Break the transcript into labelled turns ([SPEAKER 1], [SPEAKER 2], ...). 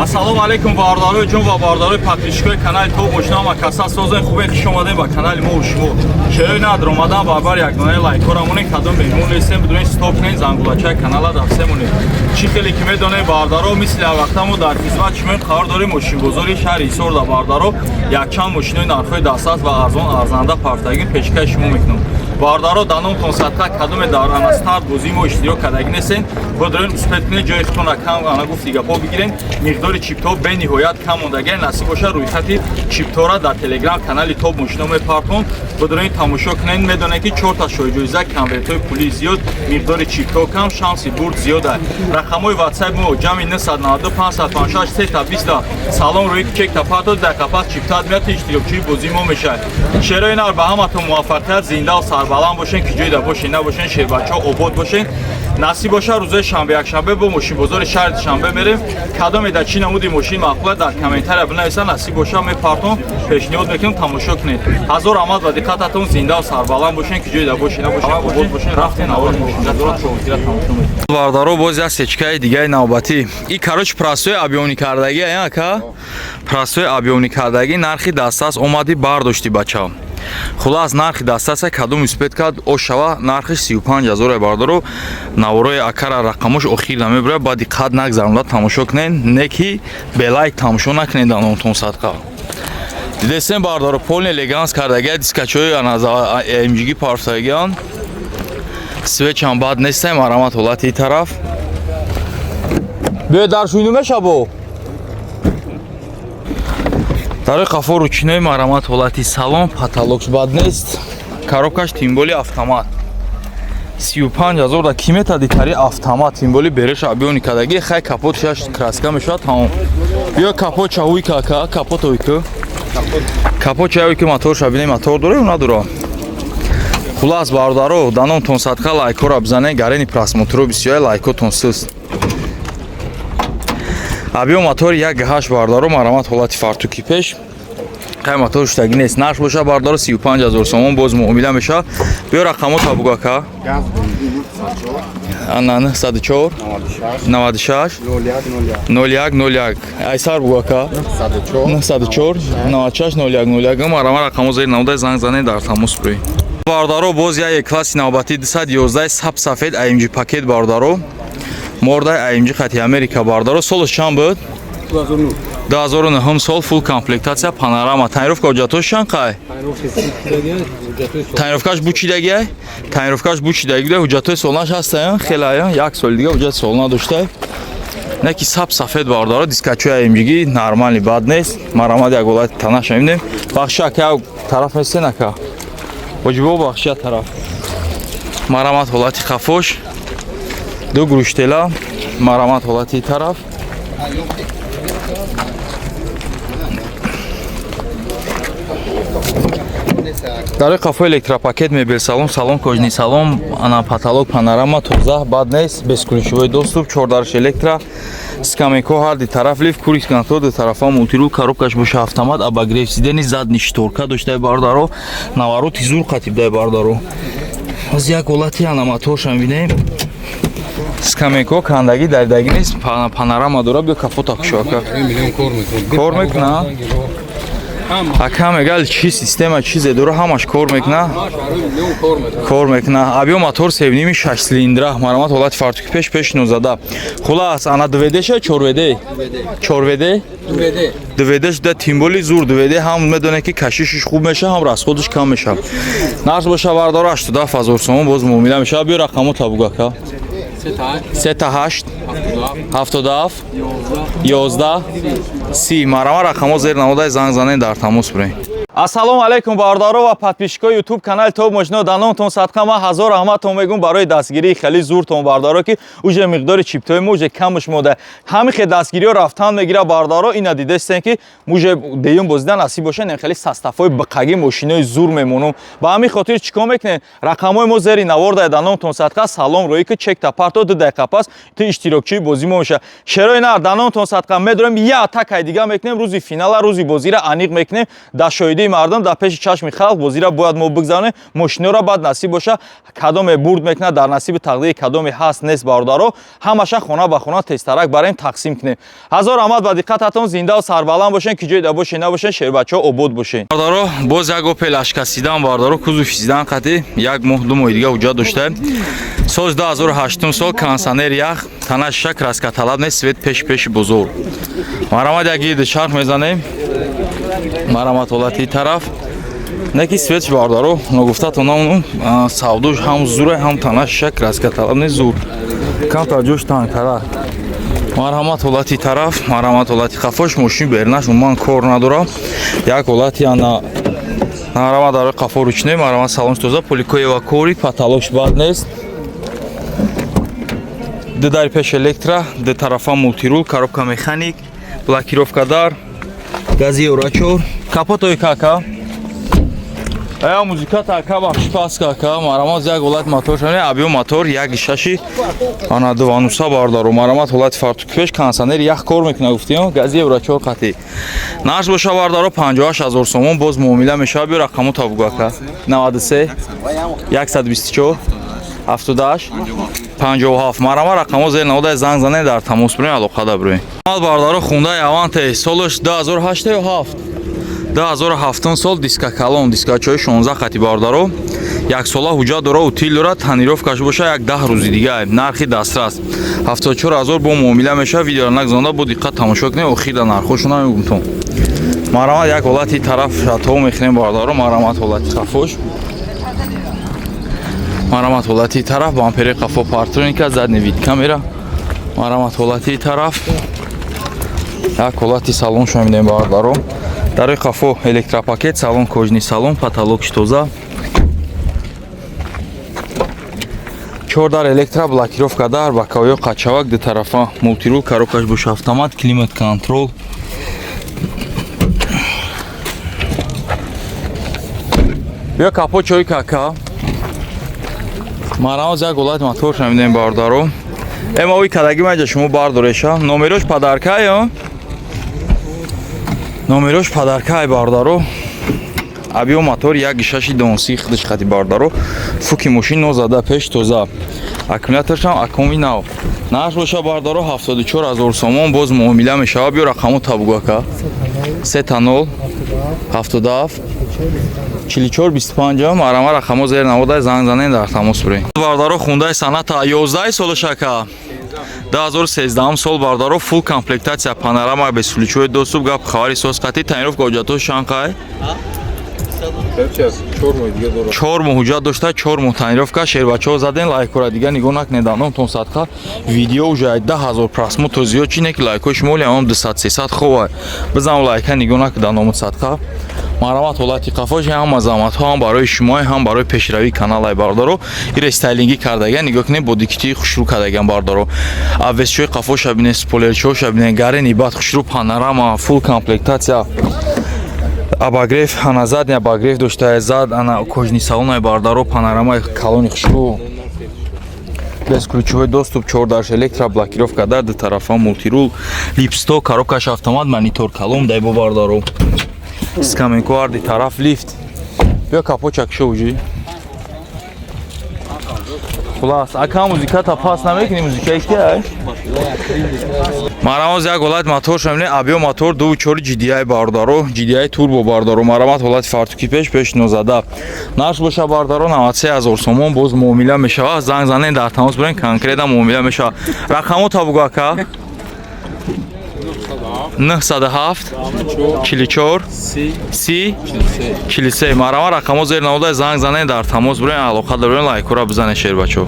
[SPEAKER 1] Ассалому алейкум бардорои ҷон ва бардорои подписчикои канали Топ Мошинама каса созен хубе хуш омадем ба канали мо шумо. Шерои над омадан барбар ягдонаи лайкорамони кадом меҳмон лесем бидуни стоп кунед зангулачаи канала давсемонед. Чӣ хеле ки медонед бардаро мисли аввақта мо дар хизмат шумоем қарор дорем мошинбозори шаҳри Ҳисор дар бардаро якчанд мошинои нархҳои дастаст ва арзон арзанда пафтагин пешкаш шумо мекунем. Бардаро дар номтон садқа кадоме дар ана старт бозии мо иштирок кардагӣ нестен. Бодорен успет кунед ҷои хутона кам ана гуфт дигапо бигирен. Миқдори чиптҳо бениҳоят кам мондаги насиб боша рӯйхати чиптҳора дар телеграм канали Топ Мошинома мепартон. Бодорен тамошо кунед медонед ки 4 та шоҳиҷоиза конвертҳои пулӣ зиёд, миқдори чиптҳо кам, шанси бурд зиёд аст. Рақамҳои WhatsApp мо ҷамъи 992 556 320 салом рӯи чек та пато дақиқа пас чиптат меад иштирокчии бозии мо мешавад. Шерои нар ба ҳаматон муваффақият зинда ва баланд бошен ки ҷойда бошен набошен шербачаҳо обод бошен. Насиб боша рӯзои шанбе якшанбе бо мошинбозори шаҳри Душанбе мерем. Кадоме дар чӣ намуди мошин мақбул дар комментария бинависа. Насиб боша мепартон пешниҳод мекунем тамошо кунед. ҳазор раҳмат ва диққататон зинда ва сарбаланд бошен ки ҷойда бошен набошен обод бошен. рафтен навори мошингазора шоҳитира тамошо мекунед. Бардаро боз як сечкаи дигаи навбатӣ. И кароч прастои абёнӣ кардагӣ ака. Прастои абёнӣ кардагӣ нархи дастаст омади бардошти бача. Хулас нархи дастаса кадом успет кард ошава нархиш 35000 бардаро наворои акара рақамош охир намебра ба диққат нагзаранда тамошо кунед неки белайк тамошо накунед дар номтон садқа. Дидесен бардаро полни элеганс кардаги дискачои аназа эмжиги парфтагиан свечам бад нестем марамат ҳолати и тараф бе дар шуйну мешабо дар қафо ручинои марамат ҳолати салон потолокш бад нест коробкаш тимболи автомат 35000 да ки метади тари автомат тимболи береш абёни кадаги хай капот шаш краска мешавад тамом бё капот чавуи кака капот ойко капот чавуи ки мотор шабине мотор доре надора хулас бардаро данон тон садқа лайкора бизане гарени просмотро бисёр лайкотон суст абё мотор 1.8 бардаро марамат ҳолати фартуки пеш қай мотор штаги нест нарх боша бардаро 35000 сомон боз муомила меша бё рақамо табугака анан 104 96 01 01 айсар бугака 104 96 01 01 марама рақамо зери намудай занг зане дар тамос бури бардаро боз як класси навбати 211 саб сафед AMG пакет бардаро мордай AMG хати Америка бардаро солаш чанд буд 2009 сол фул комплектация панорама тайровка ҳуҷҷатош чанд қай тайровкаш бучидагия тайровкаш бучидагия ҳуҷҷатои солнаш ҳастая хелая як соли дига ҳуҷҷати солна дошта неки саб сафед бардаро дискачои AMG нормали бад нест марамад як ҳолати танаша мебинем бахша ка тараф нестен ака воҷибо бахша тараф марамат ҳолати хафош ду груштела марамат ҳолати тараф дар қафо электропакет мебел салон салон кожни салон ана потолок панорама тоза бад нест безключевой доступ 4 электро скамейко ҳар ди тараф лифт курис контрол ди тарафа мултирул коробкаш боша автомат обогрев сидени задни шторка доштай бардаро навороти зур қатибдай бардаро аз як ҳолати ана моторша мебинем скамейко кандаги дардаги нест панорама дора бё капота кушока кор мекуна ака мегал чи система чизе дора ҳамаш кор мекуна кор мекуна абё мотор 7 6 цилиндра марамат ҳолати фартуки пеш пешно зада хулас ана дведеша 4вд 4вд дведеш да тимболи зур двд ҳам медонед ки кашишиш хуб меша ҳам расходиш кам меша нарх боша бардаро 87000 сомон боз муомила меша бё рақамо табугака 38 77 11 30 марама рақамо зер намудай занг занед дар тамос бурен ассалому алейкум бардаро ва подписчикои YouTube канали Топ Мошино дар номтон садқа ма ҳазор раҳматон мегум барои дастгирии хеле зуртон бардаро ки уже миқдори чиптои мо уже камш мода ҳамихе дастгириҳо рафтан мегира бардаро ина дидестен ки муже деюм бозида насиб боша нем хеле састафои бақаги мошинои зур мемонум ба ҳамин хотир чикор мекунем рақамои мо зери наворда дар номтон садқа салом рои ки чек та парто 2 дақиқа пас ту иштирокчии бозӣ мо меша шерои нар дар номтон садқа медорем я атакаи дига мекунем рӯзи финала рӯзи бозира аниқ мекунем дар шоҳидии мардум дар пеши чашми халқ бозира бояд мо бигзаронем мошинёро бад насиб боша кадоме бурд мекунад дар насиби тақдири кадоме ҳаст нест бародаро ҳамаша хона ба хона тестарак барем тақсим кунем. ҳазор раҳмат ба диққататон. зинда ва сарбаланд бошен ки ҷойда бошен набошен шербачаҳо обод бошен. бародаро боз як опел ашкасидан бародаро кузу физидан қати як моҳ ду моҳи дига ҳуҷҷат доштаем. соли 2008 сол кондитсионер ях тана шиша краска талаб нест свет пеши бозор. марамат як гирди чарх мезанем. марамат ҳолати тараф неки светш бародаро нагуфтатонам савдош ҳам зура ҳам тана шиша краска талаб нест зур кам таҷош танкара. марҳамат ҳолати тараф марҳамат ҳолати қафош мошин бернаш умуман кор надорам. як ҳолати ана марҳамат дар қафо ручной марҳамат салонш тоза поликоева кори потолокш бад нест. дар пеш электра дар тарафа мултирул коробка механик блокировка дар гази урачор капотои кака ая музика така бахши пас кака марҳамат як ҳолат мотор шане абио мотор як шаши ана дувануса бардаро марҳамат ҳолати фартуки пеш кондитсионер як кор мекуна гуфтем гази урачор қати наш боша бардаро 58000 сомон боз муомила мешава биё рақамо табугака 93 124 78 57 марама рақамо зер навода занг занед дар тамос бирем алоқа дабрем. бардаро хундай аванте солош 2008 ё 7 2007 сол диска калон дискачои 16 қати бардаро як сола ҳуҷҷат дора утил дора танировкаш боша як 10 рӯзи дига нархи дастрас 74000 бо муомила меша видеоро нагзонда бо диққат тамошо кунем охира нархошо намегумтон. марамат як ҳолати тараф шатҳо мехнем бардаро марамат ҳолати қафош марамат ҳолати тараф бампери қафо партроника задни вид камера марамат ҳолати тараф як ҳолати салон шумо мебинем бардаро дарои қафо электропакет салон кожни салон потолокш тоза 4 дар электро блокировка дар баковё қачавак ду тарафа мултирул коробкаш бош автомат климат контрол бё капо чой кака марамоз як ҳолат мотор шамидем бардаро эмои кадаги маҷа шумо бардореша номерош падаркаё номерош падаркай бардаро абио мотор як шаши донси худаш қати бардаро фуки мошин нозада пеш тоза аккумуляторшам аккуми нав наш боша бардаро 74000 сомон боз муомила мешава биё рақамо табугака 30 77 44 25 марама рақамо зер навода занг занен дар тамос бирем. бардаро хундай саната 11 солашака 2013 сол бардаро фул комплектация панорама без ключовой доступ гап хабари соз қати танировка ҳуҷҷато шанқай 4 моҳ ҳуҷҷат дошта 4 моҳ танировка шербачаҳо заден лайкора дига нигоҳ накнеданам тон садқа видео уже 10000 просмотр зиёд чине ки лайкои шумо лиам 200-300 хова бизанам лайка нигоҳ накданам садқа марамат ҳолати қафош ҳам азаматҳо ҳам барои шумо ҳам барои пешравии каналай бардаро рестайлинги кардаган нигоҳ кунед бо дикити хушрӯ кардаган бардаро аввесчои қафоша бинед спойлерчоша бинед гарени бад хушрӯ панорама фул комплектация обогрев ана задни обогрев дошта зад ана кожни салонаи бардаро панорамаи калони хушрӯ без ключовой доступ 4 дарш электро блокировка дар ду тарафа мултирул липсток коробкаш автомат монитор калон дайбо бардаро скаменко арди тараф лифт бё капо чакшо уҷи хулас ака музиката пас намекунӣ музикаи ки марамоз як ҳолат мотор шамине абио мотор 2.4 GDI бардаро GDI турбо бардаро марамат ҳолати фартуки пеш нозада наш боша бардаро 93000 сомон боз муомила мешава занг занен дар тамос бирем конкрета муомила мешава рақамо табугака 907 44 30 43 марама рақамо зер навода занг занен дар тамос бирем алоқа дорем лайкора бизанед шербачо.